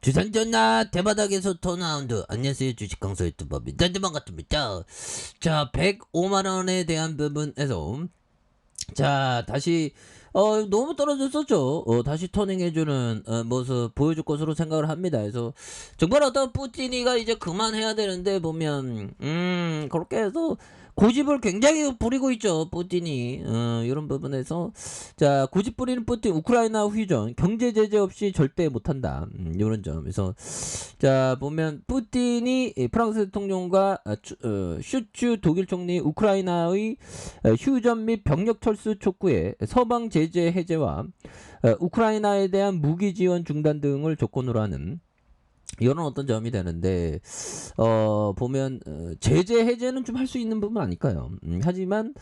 주상전나 대바닥에서 턴라운드. 안녕하세요, 주식강사 유튜버입니다. 반갑습니다. 자, 105만원에 대한 부분에서 자 다시 너무 떨어졌었죠. 다시 터닝해주는 모습 보여줄 것으로 생각을 합니다. 그래서 정말 어떤 뿌띠니가 이제 그만해야 되는데 보면 그렇게 해서 고집을 굉장히 부리고 있죠, 뿌띠니. 이런 부분에서 자 고집 부리는 뿌띠. 우크라이나 휴전 경제 제재 없이 절대 못한다. 이런 점에서 자 보면 푸틴이 프랑스 대통령과 슈츠 독일 총리 우크라이나의 휴전 및 병력 철수 촉구에 서방 제재 해제와 우크라이나에 대한 무기 지원 중단 등을 조건으로 하는 이런 어떤 점이 되는데 보면 제재 해제는 좀 할 수 있는 부분 아닐까요? 하지만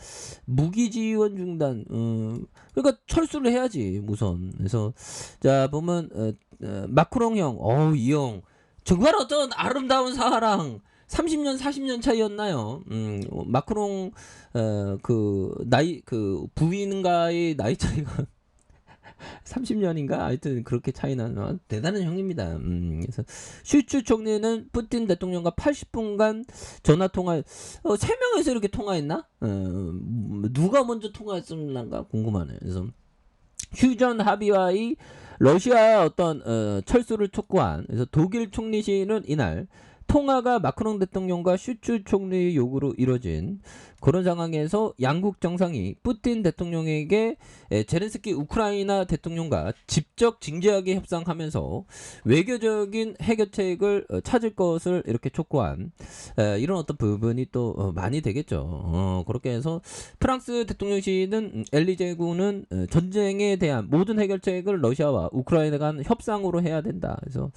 무기 지원 중단 그러니까 철수를 해야지 우선. 그래서 자 보면 마크롱 형, 이 형 정말 어떤 아름다운 사랑. 30년 40년 차이였나요? 마크롱 그 나이 그 부인가의 나이 차이가 30년인가? 하여튼 그렇게 차이 나는 대단한 형입니다. 그래서 슈츠 총리는 푸틴 대통령과 80분간 전화 통화, 3명에서 이렇게 통화했나? 누가 먼저 통화했을란가 궁금하네요. 그래서 휴전 합의와의 러시아 어떤 철수를 촉구한, 그래서 독일 총리실은 이날 통화가 마크롱 대통령과 슈츠 총리의 요구로 이뤄진 그런 상황에서 양국 정상이 푸틴 대통령에게 제렌스키 우크라이나 대통령과 직접 진지하게 협상하면서 외교적인 해결책을 찾을 것을 이렇게 촉구한 이런 어떤 부분이 또 많이 되겠죠. 그렇게 해서 프랑스 대통령실은 엘리제군은 전쟁에 대한 모든 해결책을 러시아와 우크라이나 간 협상으로 해야 된다. 그래서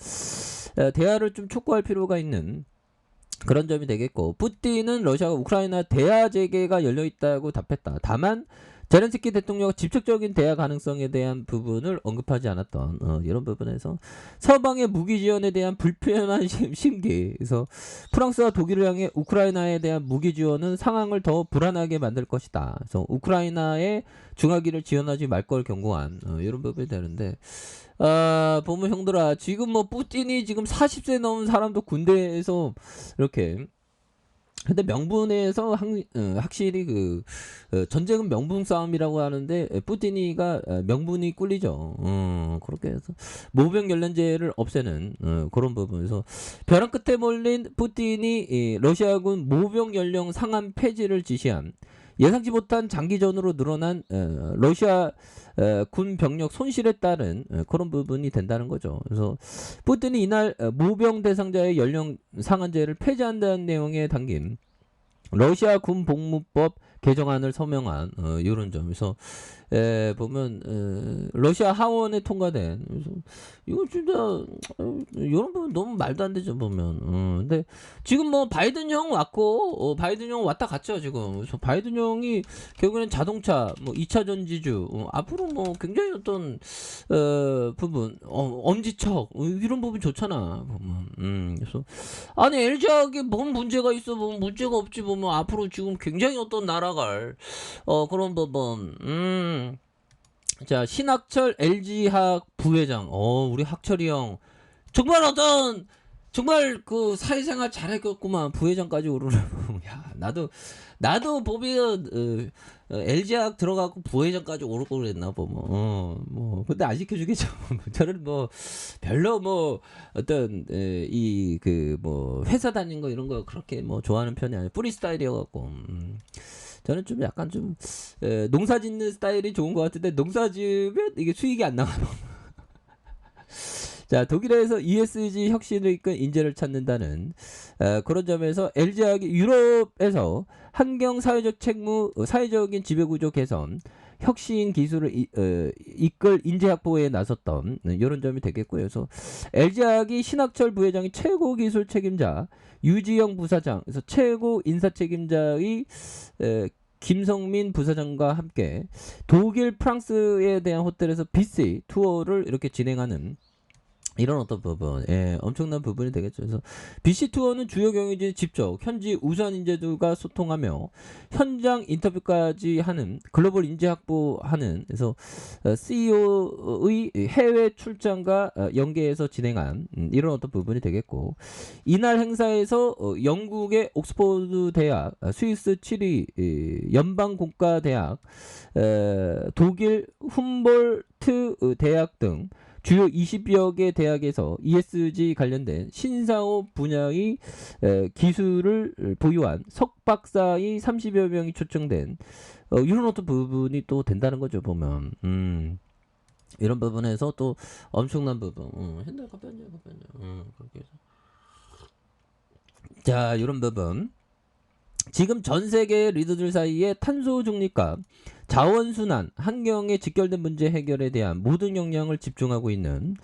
대화를 좀 촉구할 필요가 있는 그런 점이 되겠고, 푸틴은 러시아가 우크라이나 대화 재개가 열려 있다고 답했다. 다만 제렌스키 대통령과 직접적인 대화 가능성에 대한 부분을 언급하지 않았던 이런 부분에서 서방의 무기 지원에 대한 불편한 심기. 그래서 프랑스와 독일을 향해 우크라이나에 대한 무기 지원은 상황을 더 불안하게 만들 것이다. 그래서 우크라이나에 중화기를 지원하지 말 걸 경고한 이런 부분이 되는데, 보면 형들아, 지금 뭐 푸틴이 지금 40세 넘은 사람도 군대에서 이렇게, 근데 명분에서 확실히 전쟁은 명분 싸움이라고 하는데 푸틴이가 명분이 꿀리죠. 그렇게 해서 모병 연련제를 없애는 그런 부분에서 벼랑 끝에 몰린 푸틴이 러시아군 모병 연령 상한 폐지를 지시한 예상치 못한 장기전으로 늘어난 러시아 군 병력 손실에 따른 그런 부분이 된다는 거죠. 그래서 푸틴이 이날 모병 대상자의 연령 상한제를 폐지한다는 내용에 담긴 러시아 군 복무법 개정안을 서명한 이런 점에서 보면 러시아 하원에 통과된, 그래서 이거 진짜 이런 부분 너무 말도 안 되죠 보면. 근데 지금 뭐 바이든 형 왔고 바이든 형 왔다 갔죠 지금. 그래서 바이든 형이 결국에는 자동차 뭐 2차 전지주 앞으로 뭐 굉장히 어떤 부분 엄지척 이런 부분 좋잖아 보면. 그래서 아니 LG하게 뭔 문제가 있어? 뭐 문제가 없지 보면 앞으로 지금 굉장히 어떤 날아갈 그런 부분. 자 신학철 LG학 부회장. 우리 학철이 형 정말 어떤 정말 그 사회생활 잘했겠구만. 부회장까지 오르는. 야 나도 보면 LG학 들어가고 부회장까지 오를 걸 그랬나 보면. 뭐 근데 안 시켜주겠죠. 저는 뭐 별로 뭐 어떤 이 그 뭐 회사 다닌 거 이런 거 그렇게 뭐 좋아하는 편이 아니에요. 프리스타일이어갖고. 저는 좀 약간 좀 농사 짓는 스타일이 좋은 것 같은데, 농사 지으면 이게 수익이 안 나가. 자 독일에서 ESG 혁신을 이끈 인재를 찾는다는 그런 점에서 LG학이 유럽에서 환경 사회적 책무 사회적인 지배구조 개선 혁신 기술을 이끌 인재 확보에 나섰던 이런 점이 되겠고요. 그래서 LG학이 신학철 부회장이 최고 기술 책임자, 유지영 부사장, 그래서 최고 인사 책임자의 김성민 부사장과 함께 독일 프랑스에 대한 호텔에서 비스 투어를 이렇게 진행하는 이런 어떤 부분, 예, 엄청난 부분이 되겠죠. 그래서 BC 투어는 주요 경유진이 직접 현지 우수한 인재들과 소통하며 현장 인터뷰까지 하는 글로벌 인재 확보하는, 그래서 CEO의 해외 출장과 연계해서 진행한 이런 어떤 부분이 되겠고, 이날 행사에서 영국의 옥스퍼드 대학, 스위스 7위 연방 공과 대학, 독일 훔볼트 대학 등 주요 20여 개 대학에서 ESG 관련된 신사업 분야의 기술을 보유한 석박사의 30여 명이 초청된 이런 어떤 부분이 또 된다는 거죠, 보면. 이런 부분에서 또 엄청난 부분. 핸들 커피한잔 그렇게 해서. 자, 이런 부분. 지금 전 세계 리더들 사이에 탄소 중립과 자원순환, 환경에 직결된 문제 해결에 대한 모든 역량을 집중하고 있는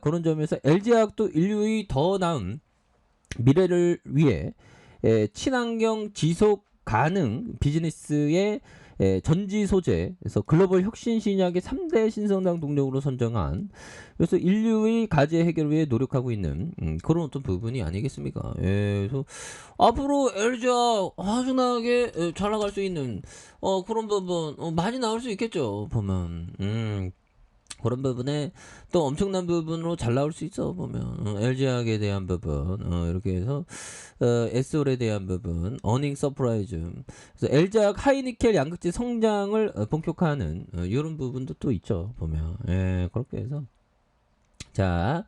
그런 점에서 LG화학도 인류의 더 나은 미래를 위해 친환경 지속 가능 비즈니스의 전지 소재에서 글로벌 혁신 신약의 3대 신성장 동력으로 선정한, 그래서 인류의 과제 해결을 위해 노력하고 있는 그런 어떤 부분이 아니겠습니까? 예, 그래서 앞으로 LG가 화순하게 잘 나갈 수 있는 그런 부분 많이 나올 수 있겠죠, 보면. 그런 부분에 또 엄청난 부분으로 잘 나올 수 있어, 보면. LG화학에 대한 부분, 이렇게 해서 S올에 대한 부분, 어닝 서프라이즈, 그래서 LG화학 하이니켈 양극재 성장을 본격화하는 이런 부분도 또 있죠, 보면. 예, 그렇게 해서 자,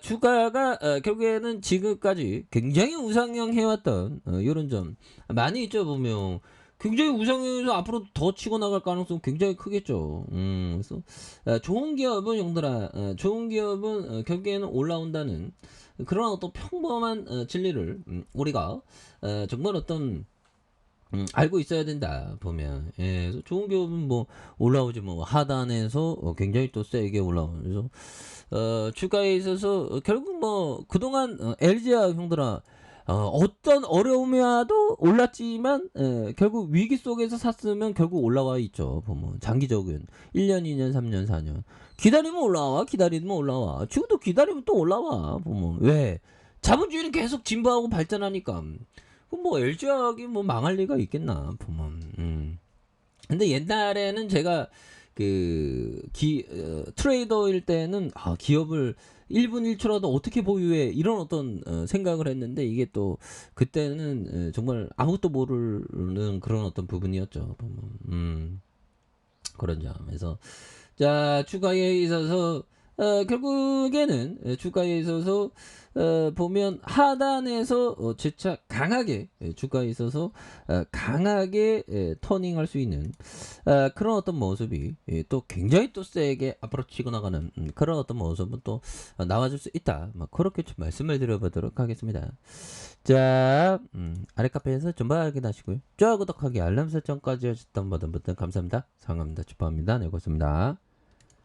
주가가 결국에는 지금까지 굉장히 우상향 해왔던 이런 점 많이 있죠, 보면. 굉장히 우상향해서 앞으로 더 치고 나갈 가능성 굉장히 크겠죠. 그래서 좋은 기업은 영들아, 좋은 기업은 결국에는 올라온다는 그런 어떤 평범한 진리를 우리가 정말 어떤 알고 있어야 된다, 보면. 예, 그래서 좋은 기업은 뭐 올라오지, 뭐 하단에서 굉장히 또 세게 올라오는. 그래서 주가에 있어서 결국 뭐 그동안 LG야 형들아, 어떤 어려움이 와도 올랐지만 결국 위기 속에서 샀으면 결국 올라와 있죠, 보면. 장기적인 1년 2년 3년 4년 기다리면 올라와, 기다리면 올라와, 지금도 기다리면 또 올라와, 보면. 왜? 자본주의는 계속 진보하고 발전하니까. 그럼 뭐 LG화학이 뭐 망할 리가 있겠나, 보면. 근데 옛날에는 제가 트레이더일 때는 기업을 1분 1초라도 어떻게 보유해, 이런 어떤 생각을 했는데, 이게 또 그때는 정말 아무것도 모르는 그런 어떤 부분이었죠, 보면. 그런 점에서 자, 주가에 있어서 결국에는 주가에 있어서 보면 하단에서 재차 강하게 주가에 있어서 강하게 터닝할 수 있는 그런 어떤 모습이 또 굉장히 또 세게 앞으로 치고 나가는 그런 어떤 모습은 또 나와줄 수 있다, 그렇게 좀 말씀을 드려보도록 하겠습니다. 자, 아래 카페에서 좀 확인하시고요. 좋아요, 구독하기, 알람 설정까지 해주셨던 모든 분들 감사합니다. 사랑합니다. 축하합니다. 네, 고맙습니다.